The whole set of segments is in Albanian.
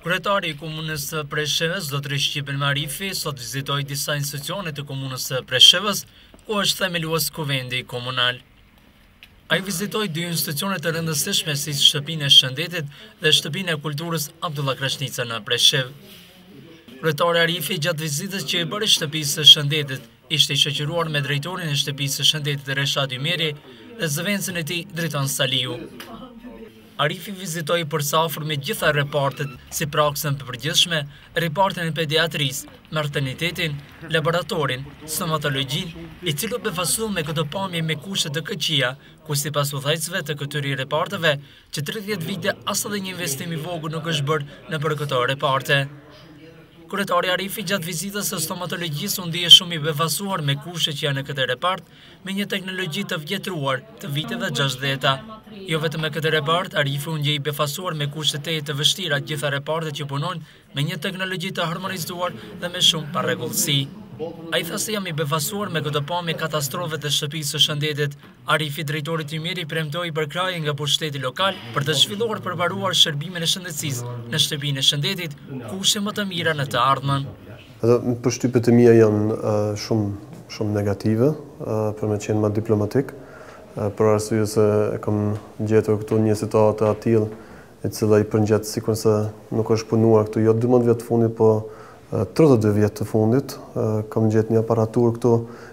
Kryetari i komunës së Preshevës, Zotëri Shqipen Marifi, sot vizitoi disa institucione të komunës së Preshevës, ku është themelues kuvendi komunal. Ai vizitoi dy institucione të rëndësishme si Shtëpinë e Shëndetit dhe Shtëpinë e Kulturës Abdullah Krashnica në Preshevë. Kryetari Arifi gjatë vizitës që i bëri Shtëpisë së Shëndetit, ishte i shoqëruar me drejtorin e Shtëpisë së Shëndetit Reshad Ymeri dhe zëvendësin e tij Dritan Saliu. Arifi vizitoi përsafër me gjitha repartet, si praksën përgjithshme, repartin e pediatrisë, maternitetin, laboratorin, stomatologjin, i cili befasu me këtë pamje me kushe të këqija, ku sipas udhëheqësve të këtyre reparteve, që 30 vite as edhe një investim i vogël nuk është bërë nëpër këto reparte. Kryetari Arifi gjatë vizitës së stomatologjisë u ndje shumë i befasuar me kushe që janë në këtë repart, me një teknologji të vjetruar të viteve 60-ta. Jo vetëm me këtë repart, Arifi u ndje i befasuar me kushe të vështira gjitha repartet që punojnë me një teknologji të harmonizuar dhe me shumë parregullsi. Ai tha se jam i befasuar me këtë pamje katastrofe të Shtëpisë së Shëndetit. Arifi drejtorit Ymeri premtoi përkrahje nga pushteti lokal për të zhvilluar përparuar shërbimin e shëndetësisë në Shtëpinë e Shëndetit, kushe më të mira në të ardhmen. Përshtypjet e mia janë shumë negative, për me qenë më diplomatik, për arsye se e kam gjetur këtu një situatë të tillë e cila i përngjet sikur se nuk është punuar këtu jo 12 vjet të fundit, po 32 vjet të fundit. Kam gjetë një aparaturë këtu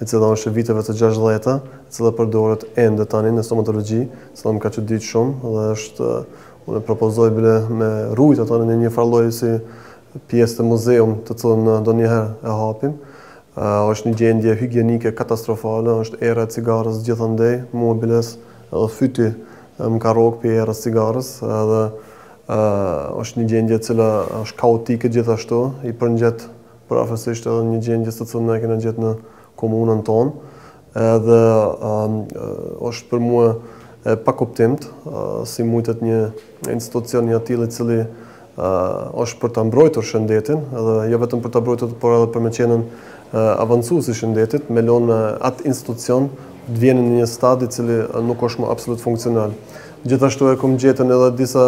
e cila është e viteve të 60-ta, e cila përdoret ende tani në stomatologji, e cila më ka çuditshur shumë dhe unë propozoj bile me rujt ato në një farë lloji si pjesë të muzeum të cilën ndonjëherë e hapim. Është një gjendje higjienike katastrofale, është era e cigarës gjithandej, mobiles, edhe fyti më ka rrogë për erës cigarës, edhe është një gjendje e cila është kaotike gjithashtu, i përngjet përafërsisht edhe një gjendje të cilën ne kemi gjetë në komunën tonë, edhe është për mua pa kuptimt si mujtet një institucion i tillë i cili është për ta mbrojtur shëndetin, edhe jo vetëm për ta mbrojtur, por edhe për me qenën avancues i shëndetit, me lënë atë institucion të vjenë në një stad i cili nuk është më absolut funksional. Gjithashtu e kam gjetën edhe disa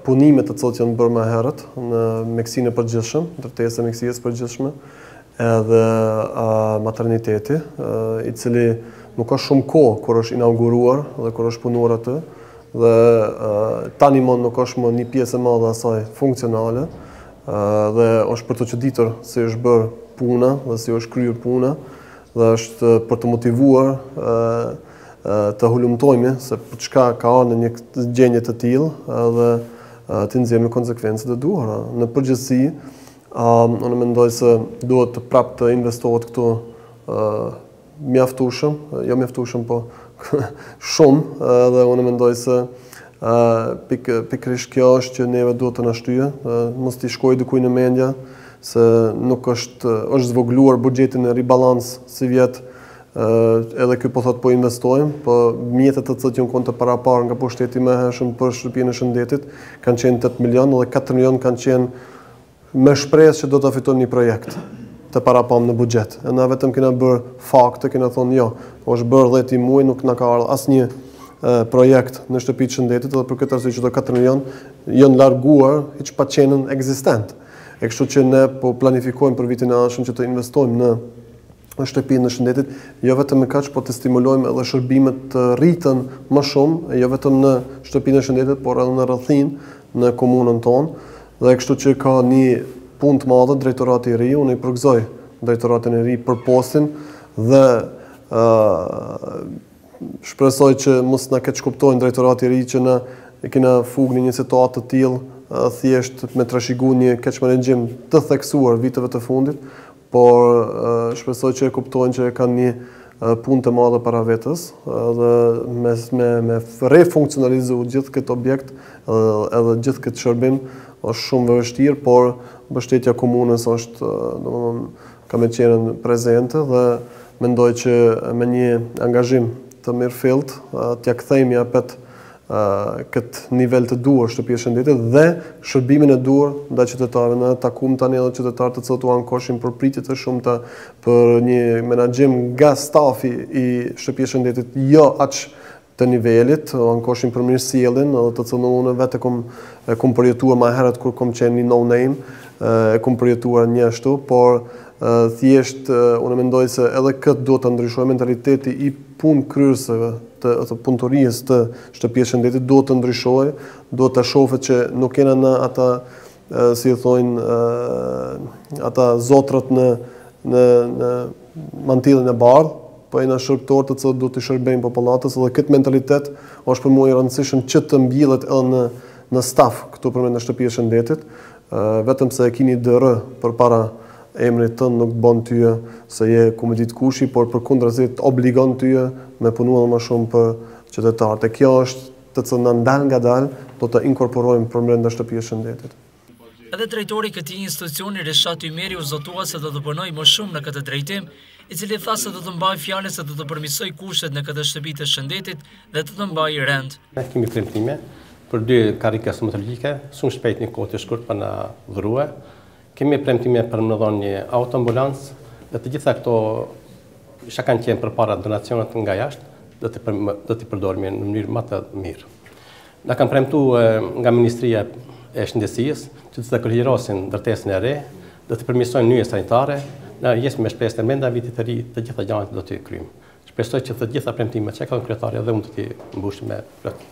punimet të cilët janë bërë më herët në mjekësinë e përgjithshme, ndërtesë e mjekësisë përgjithshme, edhe materniteti, i cili nuk ka shumë kohë kur është inauguruar dhe kur është punuar aty, dhe tani nuk është më një pjesë e madhe asaj funksionale, dhe është për të çuditur si është bërë puna dhe si është kryer puna, dhe është për të motivuar të hulumtojmë se për çka ka në një gjendje të tillë dhe të nxjerrim konsekvencët e duhura. Në përgjithësi, unë mendoj se duhet të prapë të investohet këtu mjaftueshëm, jo mjaftueshëm, po shumë, dhe unë mendoj se pikërisht kjo është që neve duhet të na shtyjë, mos t'i shkojë dikujt në mendje se nuk është zvogluar buxheti në ribalans si vjet. Edhe ky po thot po investojmë, po mjetet të cilët janë kontë parapar nga pushteti më hershëm për Shtëpinë e Shëndetit kanë qenë 8 milion dhe 4 milion kanë qenë me shpresë që do ta fitojmë një projekt të parapam në buxhet. E na vetëm kena bërë fakte, kena thonë jo, është bërë 10 muaj, nuk na ka ardhur asnjë projekt në Shtëpinë e Shëndetit, dhe për këtë arsye që 4 milion janë larguar hiç pa qenën ekzistent. E kështu që ne po planifikojmë për vitin e ardhshëm që të investojmë në Shtëpinë e Shëndetit, jo vetëm me kaq, po të stimulojmë edhe shërbimet të rriten më shumë, jo vetëm në Shtëpinë e Shëndetit, por edhe në rrethinë, në komunën tonë, dhe kështu që ka një punë të madhe drejtorati i ri. Unë i përgëzoj drejtoratin e ri për postin dhe shpresoj që mos na keq kuptojnë drejtorati i ri që na kena fugë në një situatë të tillë thjesht me trashëguar një keq menaxhim të theksuar viteve të fundit, por shpresoj që e kuptojnë që kanë një punë të madhe para vetës, dhe me refunksionalizu gjithë këtë objekt edhe gjithë këtë shërbim është shumë vështirë, por mbështetja e komunës është, ka me qenë prezente, dhe mendoj që me një angazhim të mirëfillt t'ja kthejmë japet këtë nivel të duhur Shtëpisë së Shëndetit dhe shërbimin e duhur ndaj qytetarëve. Ne takuam tani edhe qytetarë të cilët u ankoshin për pritje të shumta për një menaxhim nga stafi i Shtëpisë së Shëndetit, jo aq të nivelit, ankoshin për mirë sjelljen, edhe të cilën unë vetë kom përjetuar më herët kur kom qenë një no name, kom përjetuar një ashtu, por thjesht unë mendoj se edhe këtë duhet të ndryshojë mentaliteti i punë kryesave të punëtorisë të shtëpisë shëndetit duhet të ndryshojë, duhet të shohet që nuk kena në ata si e thojnë ata zotrat në mantillin e bardhë, po e në shërbëtorë të cilët duhet të shërbejnë popullatës, dhe këtë mentalitet është për mua i rëndësishëm që të mbjillet edhe në staf këtu përmes në shtëpi e shëndetit, vetëm se e kini DR përpara emrit tënd nuk bën tyje se je kumedit kushi, por përkundrazi obligon tyje me punuar më shumë për qytetarët. E kjo është të cilën ndal nga dal do të inkorporojmë për brenda shtëpisë së shëndetit. Edhe drejtori i këtij institucioni Reshat Ymeri u zotua se do të punojë më shumë në këtë drejtim, i cili tha se do të mbajë fjalën se do të përmirësoj kushtet në këtë shtëpi të shëndetit dhe të të mbajë rend. Ne kemi premtime për 2 karrika stomatologjike, shumë shpejt një kohë të shkurt pa na dhuruar. Kemi premtime për më dhënë një autoambulancë dhe të gjitha këto që kanë qenë përpara donacionet nga jashtë do t'i përdorimi në mënyrë më të mirë. Na kanë premtuar nga Ministria e Shëndetësisë që të korrigjosin ndërtesën e re, do të përmirësojnë nyje sanitare, na jesë me shpresë të menda vitit të ri të gjitha gjanat do t'i kryjmë. Shpresoj që të gjitha premtimet që ka kryetari dhe unë të t'i mbushim me plot.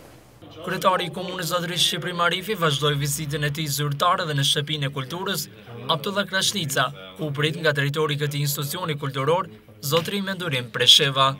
Kryetari i Komunës Zotërisht Shqipëri Marifi vazhdoi vizitën e tij zyrtare dhe në shtëpinë e kulturës Abdullah Krashnica, ku prit nga drejtori i këtij institucioni kulturor, Zotëri Mendurim Presheva.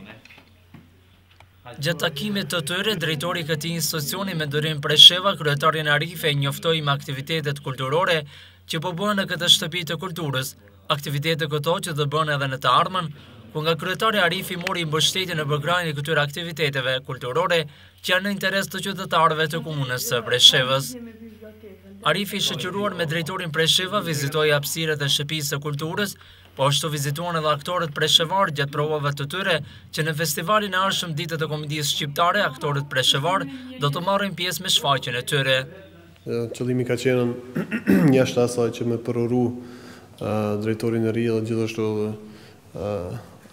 Gjatë takimit të tyre, drejtori i këtij institucioni Mendurim Presheva, kryetarin Arife e njoftoi me aktivitetet kulturore që po bëhen në këtë shtëpi të kulturës, aktivitete këto që do bëhen edhe në të ardhmen, ku nga kryetari Arifi mori mbështetje në përkrahjen e këtyre aktiviteteve kulturore që janë në interes të qytetarëve të komunës së Preshevës. Arifi, shoqëruar me drejtorin Presheva, vizitoi hapësirat e shtëpisë së kulturës, po ashtu vizituan edhe aktorët preshevar gjatë provave të tyre që në festivalin e ardhshëm Ditët e Komedisë Shqiptare, aktorët preshevar do të marrin pjesë me shfaqjen e tyre. Qëllimi ka qenë jashtë asaj që me përru drejtorin e ri dhe gjithashtu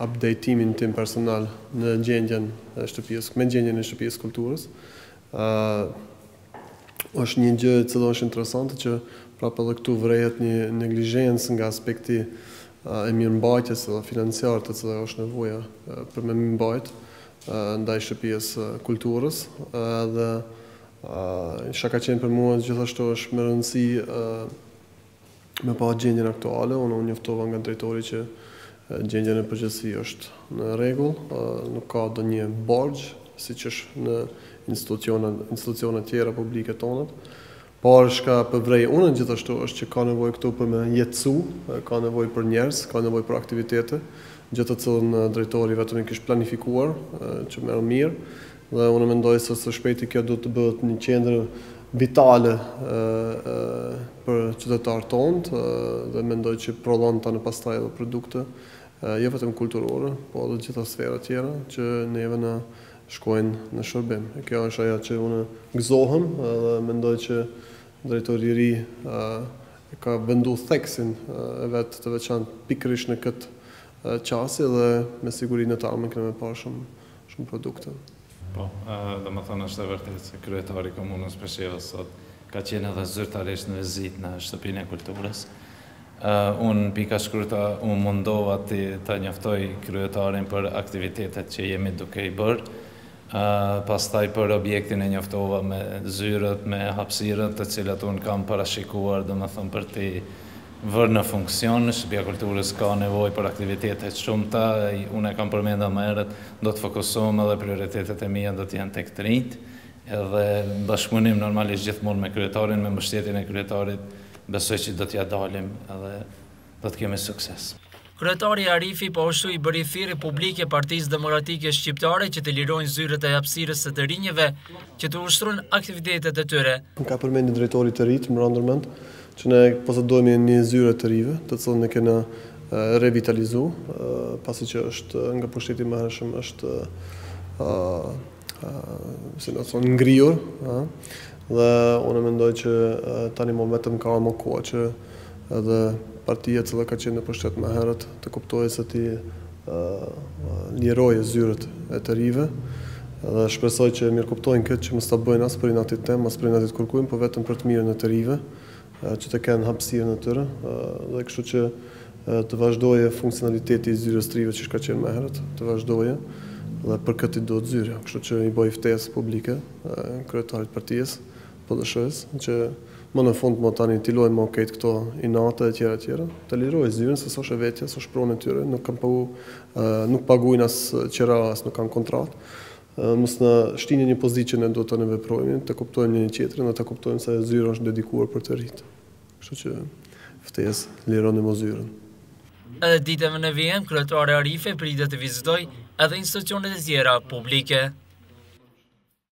update-timin tim personal në gjendjen e shtëpisë kulturës. Është një gjë që është interesante që prapë edhe këtu vrehet një neglizhencë nga aspekti e mirëmbajtjes dhe financiar të cilë është nevoja për me mirëmbajt ndaj shtëpisë kulturës dhe që ka qenë për mua gjithashtu është me rëndësi me pa gjendjen aktuale. Unë njoftova nga drejtori që gjendjen e përgjithësi është në rregull, nuk ka ndonjë borxh siç është në institucione tjera publike tonët. Por shka përvrej unë gjithashtu është që ka nevojë këtu për me jetësu, ka nevojë për njerëz, ka nevojë për aktivitete, gjë të cilën drejtori vetëm i kishte planifikuar, që merr mirë, dhe unë mendoj se së shpejti kjo do të bëhet një qendër vitale për qytetarët tonë, dhe mendoj që prodhon tani pastaj edhe produkte, jo vetëm kulturore, po edhe gjitha sfera tjera që neve na shkojnë në shërbim. Kjo është ajo që unë gëzohem dhe mendoj që drejtori i ri ka vendosur theksin e vet të veçantë pikërisht në këtë qasje dhe me siguri në të ardhmen kemë parë shumë produkte. Po, domethënë është e vërtetë se kryetari i Komunës Preshevës sot ka qenë edhe zyrtarisht në vizitë në shtëpinë e kulturës. Unë pika shkruta unë mundova të njoftoj kryetarin për aktivitetet që jemi duke i bërë. Pastaj për objektin e njoftova me zyrët, me hapësirët të cilat unë kam parashikuar domethënë për t'i vërë në funksion. Shtëpia Kulturës ka nevojë për aktivitete shumëta, unë e kam përmendur më herët, do të fokusohem edhe prioritetet e mia do të jenë tek të rinjt, edhe bashkëpunim normalisht gjithmonë me kryetarin, me mbështetjen e kryetarit, besoj që do t'ja dalim edhe do të kemi sukses. Kryetari Arifi po ashtu i bëri thirrje publike Partisë Demokratike Shqiptare që të lirojnë zyrët e hapësirës së të rinjve që të ushtrojnë aktivitetet e tyre. Ka përmendur drejtori të rit, më ndërmend, që ne posedojmë një zyrë të rive, të cilën ne kena revitalizu, pasi që është nga pushteti më hershëm është si do të thonë ngriur, dhe unë mendoj që tani më vetëm ka më kohë që edhe partia që ka qenë në pushtet më herët të kuptojë se ti lirojë zyrët e të rive. Dhe shpresoj që mirë kuptojnë këtë që mos ta bëjnë as për inatit tem, as për inatit kërkuim, por vetëm për të mirën e të rive, që të kenë hapësirën e tyre, dhe kështu që të vazhdoje funksionaliteti i zyrës të rive që ka qenë më herët, të vazhdoje dhe për këtë i duhet zyrja. Kështu që i bëj ftesë publike kryetarit partisë, PDSH-s, që më në fund më tani t'i lojmë këtë këto inate e tjera, të liroj zyrën, se s'është e vetja, s'është pronë e tyre, nuk paguajnë as qira, as nuk kanë kontratë. Mos në shtinje një pozitë që ne do të veprojmë, të kuptojmë një tjetrin dhe të kuptojmë se zyra është dedikuar për të rritë. Kështu që ftesë lironi më zyrën. Edhe ditëve në vijim, kryetari Arifi pritet të vizitoj edhe institucionet e tjera publike.